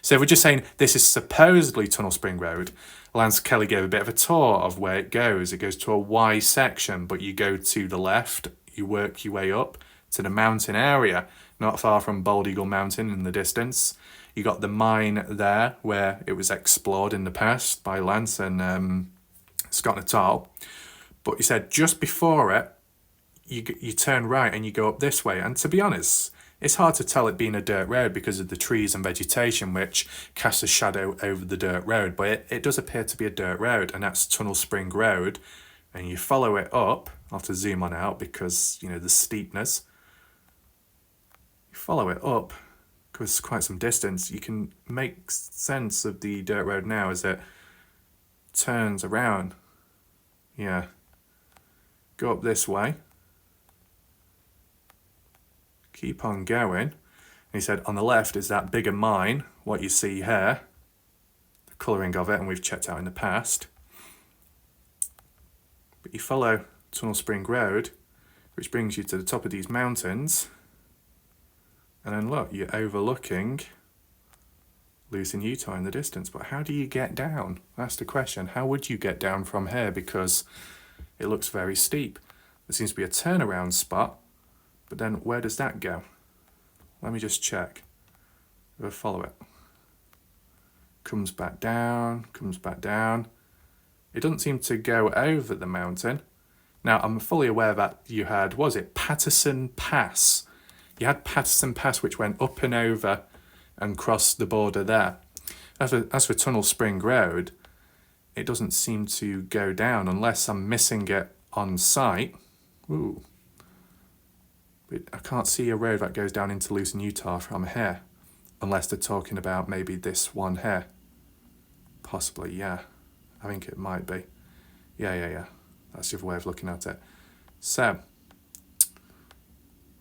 So if we're just saying this is supposedly Tunnel Spring Road, Lance Kelly gave a bit of a tour of where it goes. It goes to a Y section, but you go to the left, you work your way up to the mountain area, not far from Bald Eagle Mountain in the distance. You got the mine there where it was explored in the past by Lance and Scott Natal. But he said just before it, you turn right and you go up this way. And to be honest, it's hard to tell it being a dirt road because of the trees and vegetation which casts a shadow over the dirt road. But it does appear to be a dirt road, and that's Tunnel Spring Road. And you follow it up. I'll have to zoom on out because, you know, the steepness. Follow it up because quite some distance. You can make sense of the dirt road now as it turns around. Yeah, go up this way, keep on going. And he said on the left is that bigger mine, what you see here, the colouring of it, and we've checked out in the past. But you follow Tunnel Spring Road, which brings you to the top of these mountains. And then look, you're overlooking Lucin, Utah in the distance. But how do you get down? That's the question. How would you get down from here? Because it looks very steep. There seems to be a turnaround spot. But then where does that go? Let me just check. We'll follow it. Comes back down, comes back down. It doesn't seem to go over the mountain. Now, I'm fully aware that you had, was it Patterson Pass? You had Patterson Pass, which went up and over and crossed the border there. As for Tunnel Spring Road, it doesn't seem to go down unless I'm missing it on site. Ooh. But I can't see a road that goes down into Lucin, Utah from here, unless they're talking about maybe this one here. Possibly, yeah. I think it might be. Yeah. That's the other way of looking at it. So,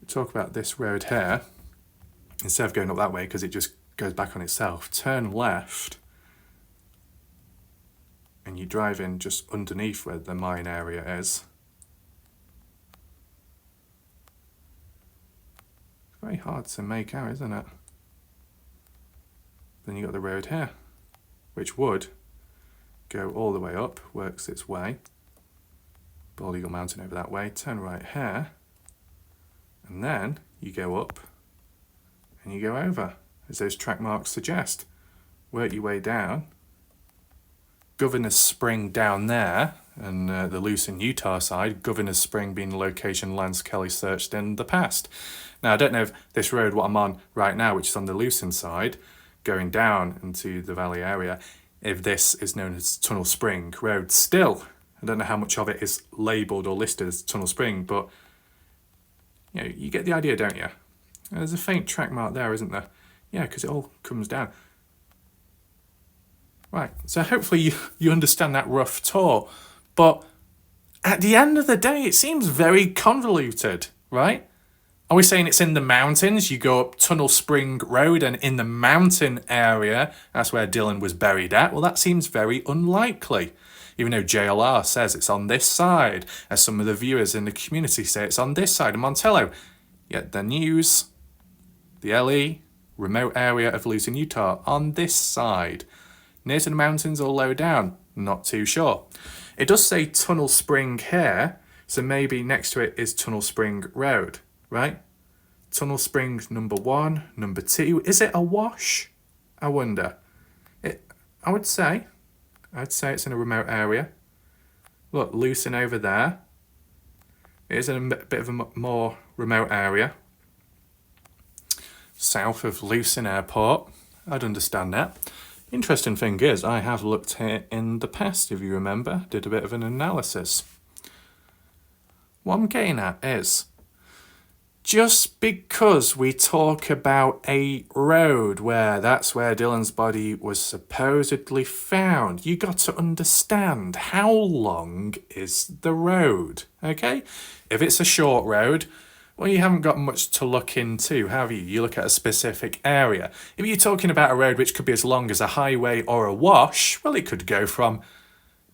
talk about this road here. Instead of going up that way, because it just goes back on itself, turn left and you drive in just underneath where the mine area is. Very hard to make out, isn't it? Then you got the road here, which would go all the way up, works its way, Bald Eagle Mountain over that way, turn right here, and then you go up and you go over, as those track marks suggest. work your way down. Governor's Spring down there, and the Lucin, Utah side, Governor's Spring being the location Lance Kelly searched in the past. Now, I don't know if this road, what I'm on right now, which is on the Lucin side, going down into the valley area, if this is known as Tunnel Spring Road still. I don't know how much of it is labelled or listed as Tunnel Spring, but you know, you get the idea, don't you? There's a faint track mark there, isn't there? Yeah, because it all comes down. Right, so hopefully you understand that rough tour. But at the end of the day, it seems very convoluted, right? Are we saying it's in the mountains? You go up Tunnel Spring Road and in the mountain area, that's where Dylan was buried at? Well, that seems very unlikely. Even though JLR says it's on this side, as some of the viewers in the community say it's on this side of Montello. Yet the news, the LE, remote area of Lucin, Utah, on this side. Near to the mountains or low down? Not too sure. It does say Tunnel Spring here, so maybe next to it is Tunnel Spring Road, right? Tunnel Spring number 1, number 2. Is it a wash? I wonder. I'd say it's in a remote area. Look, Lucin over there. It is in a bit of a more remote area. South of Lucin Airport. I'd understand that. Interesting thing is, I have looked here in the past, if you remember, did a bit of an analysis. What I'm getting at is, just because we talk about a road where that's where Dylan's body was supposedly found, you got to understand how long is the road, okay? If it's a short road, well, you haven't got much to look into, have you? You look at a specific area. If you're talking about a road which could be as long as a highway or a wash, well, it could go from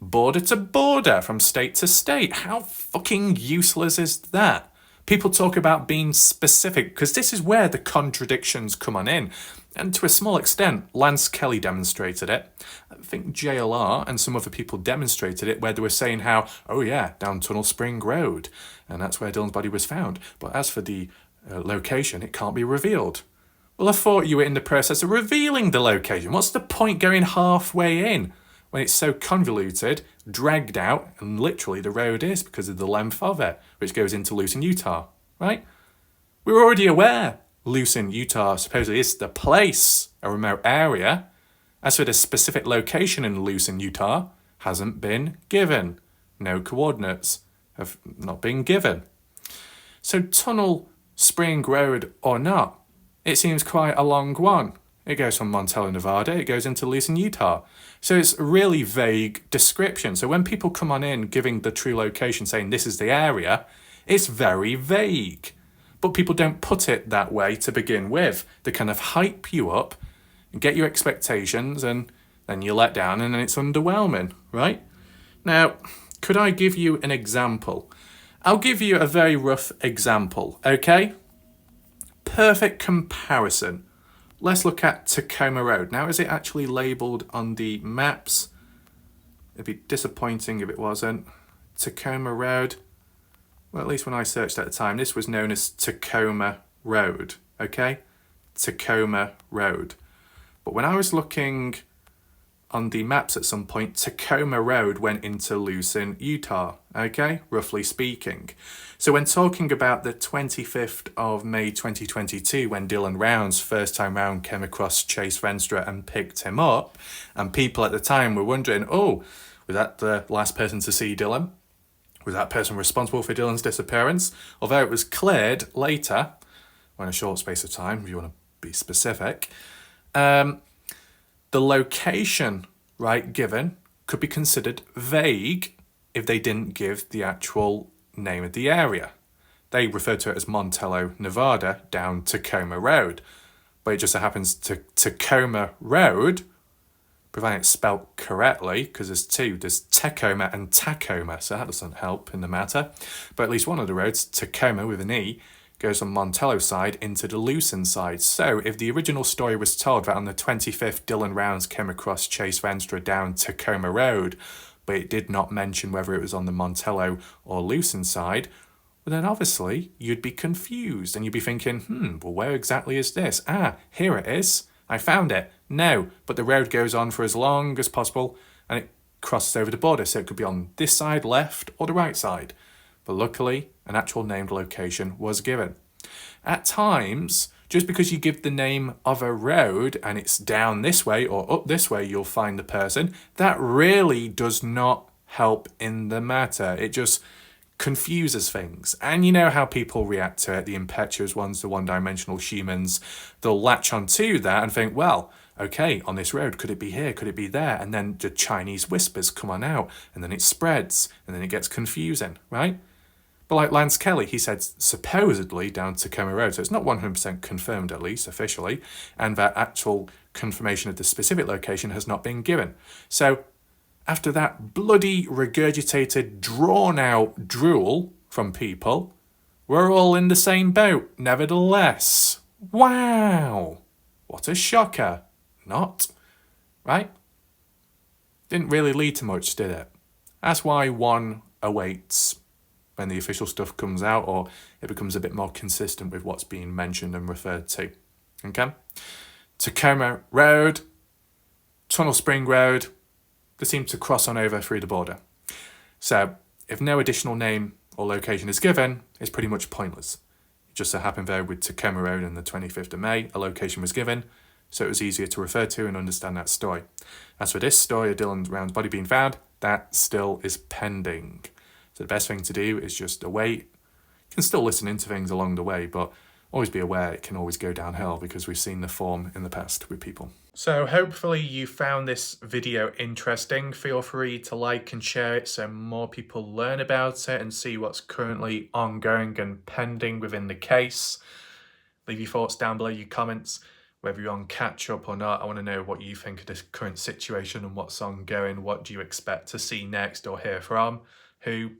border to border, from state to state. How fucking useless is that? People talk about being specific, because this is where the contradictions come on in. And to a small extent, Lance Kelly demonstrated it. I think JLR and some other people demonstrated it, where they were saying how, oh yeah, down Tunnel Spring Road, and that's where Dylan's body was found. But as for the location, it can't be revealed. Well, I thought you were in the process of revealing the location. What's the point going halfway in when it's so convoluted, dragged out, and literally the road is because of the length of it, which goes into Lucin, Utah, right? We were already aware Lucin, Utah supposedly is the place, a remote area. As for the specific location in Lucin, Utah, hasn't been given. No coordinates have not been given. So Tunnel Spring Road or not, it seems quite a long one. It goes from Montello, Nevada, it goes into Lucin, Utah. So it's a really vague description. So when people come on in giving the true location, saying this is the area, it's very vague. But people don't put it that way to begin with. They kind of hype you up, get your expectations, and then you let down, and then it's underwhelming, right? Now, could I give you an example? I'll give you a very rough example, okay? Perfect comparison. Let's look at Tacoma Road. Now, is it actually labelled on the maps? It'd be disappointing if it wasn't. Tacoma Road. Well, at least when I searched at the time, this was known as Tacoma Road, okay? Tacoma Road. But when I was looking on the maps at some point, Tacoma Road went into Lucin, Utah, okay? Roughly speaking. So when talking about the 25th of May 2022, when Dylan Rounds first time round came across Chase Venstra and picked him up, and people at the time were wondering, oh, was that the last person to see Dylan? Was that person responsible for Dylan's disappearance? Although it was cleared later, or in a short space of time, if you want to be specific, the location, right, given could be considered vague if they didn't give the actual name of the area. They refer to it as Montello, Nevada, down Tacoma Road. But it just so happens to Tacoma Road, providing it's spelt correctly, because there's two, there's Tacoma and Tacoma, so that doesn't help in the matter. But at least one of the roads, Tacoma with an E, goes on Montello side into the Lucin side. So if the original story was told that on the 25th Dylan Rounds came across Chase Venstra down Tacoma Road, but it did not mention whether it was on the Montello or Lucin side, well then obviously you'd be confused and you'd be thinking, well, where exactly is this? Ah, here it is. I found it. No, but the road goes on for as long as possible and it crosses over the border, so it could be on this side, left, or the right side. But luckily, an actual named location was given. At times, just because you give the name of a road and it's down this way or up this way, you'll find the person, that really does not help in the matter. It just confuses things. And you know how people react to it, the impetuous ones, the one-dimensional humans. They'll latch onto that and think, well, okay, on this road, could it be here? Could it be there? And then the Chinese whispers come on out, and then it spreads, and then it gets confusing, right? But like Lance Kelly, he said supposedly down Tacoma Road, so it's not 100% confirmed, at least officially, and that actual confirmation of the specific location has not been given. So after that bloody regurgitated, drawn-out drool from people, we're all in the same boat, nevertheless. Wow! What a shocker. Not, right? Didn't really lead to much, did it? That's why one awaits when the official stuff comes out, or it becomes a bit more consistent with what's being mentioned and referred to. Okay? Tacoma Road, Tunnel Spring Road, they seem to cross on over through the border. So if no additional name or location is given, it's pretty much pointless. It just so happened there with Tacoma Road on the 25th of May, a location was given, so it was easier to refer to and understand that story. As for this story of Dylan Brown's body being found, that still is pending. So the best thing to do is just await. You can still listen into things along the way, but always be aware it can always go downhill because we've seen the form in the past with people. So hopefully you found this video interesting. Feel free to like and share it so more people learn about it and see what's currently ongoing and pending within the case. Leave your thoughts down below, your comments, whether you're on catch up or not. I want to know what you think of this current situation and what's ongoing. What do you expect to see next or hear from who?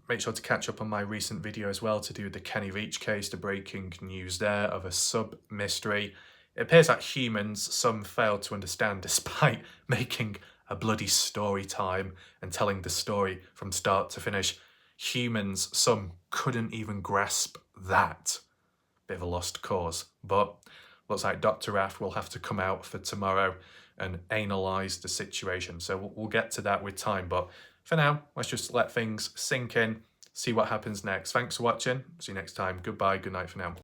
Make sure to catch up on my recent video as well to do with the Kenny Reach case, the breaking news there of a sub-mystery. It appears that humans, some failed to understand despite making a bloody story time and telling the story from start to finish. Humans, some couldn't even grasp that. Bit of a lost cause. But looks like Dr. Raff will have to come out for tomorrow and analyse the situation. So we'll get to that with time. But for now, let's just let things sink in, see what happens next. Thanks for watching. See you next time. Goodbye. Good night for now.